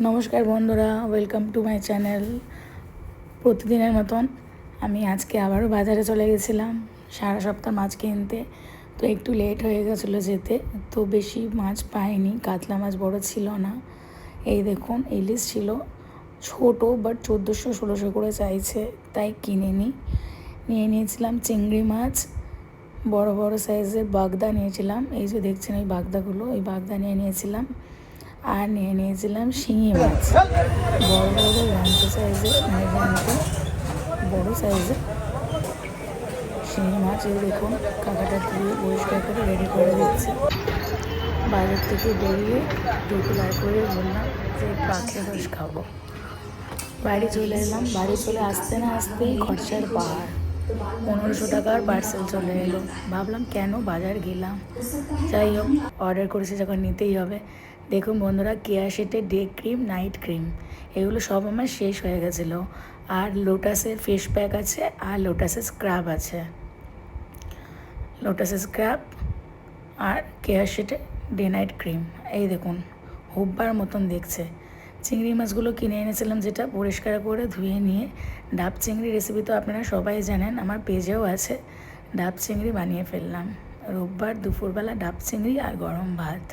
নমস্কার বন্ধুরা, welcome to my channel. প্রতিদিনের মতন আমি আজকে আবারও বাজারে চলে গেছিলাম সারা সপ্তাহ মাছ কিনতে। তো একটু লেট হয়ে গেছিলো যেতে, তো বেশি মাছ পাইনি, কাতলা মাছ বড় ছিল না। এই দেখুন, ইলিশ ছিল ছোটো, বাট 1400-1600 করে চাইছে, তাই কিনে নিয়ে নিয়েছিলাম চিংড়ি মাছ, বড় বড় সাইজের বাগদা নিয়েছিলাম। এই যে দেখছেন এই বাগদাগুলো, এই বাগদা নিয়েছিলাম। আর নিয়েছিলাম শিঙি মাছ, বড় বড় জ্যান্ত সাইজের, মানে জ্যান্ত বড় সাইজের শিঙি মাছ। এই দেখুন, কাকাটা ধুয়ে পরিষ্কার করে রেডি করে দিচ্ছে। বাজার থেকে বেরিয়ে দুটো বার করে বললাম যে পাখি রস খাবো। বাড়ি চলে এলাম। বাড়ি চলে আসতে না আসতেই খরচার পাহাড়, 1500 টাকার পার্সেল চলে এলো। ভাবলাম কেন বাজার গেলাম, যাই হোক অর্ডার করেছি যখন নিতেই হবে। দেখুন বন্ধুরা, কেয়া শেটের ডে ক্রিম, নাইট ক্রিম, এগুলো সব আমার শেষ হয়ে গেছিলো। আর লোটাসের ফেস প্যাক আছে, আর লোটাসের স্ক্রাব আছে। লোটাসের স্ক্রাব আর কেয়া শেটের ডে নাইট ক্রিম। এই দেখুন, হুব্বার মতন দেখছে। চিংড়ি মাছগুলো কিনে এনেছিলাম, যেটা পরিষ্কার করে ধুয়ে নিয়ে। ডাব চিংড়ি রেসিপি তো আপনারা সবাই জানেন, আমার পেজেও আছে। ডাব চিংড়ি বানিয়ে ফেললাম। রোববার দুপুরবেলা ডাব চিংড়ি আর গরম ভাত।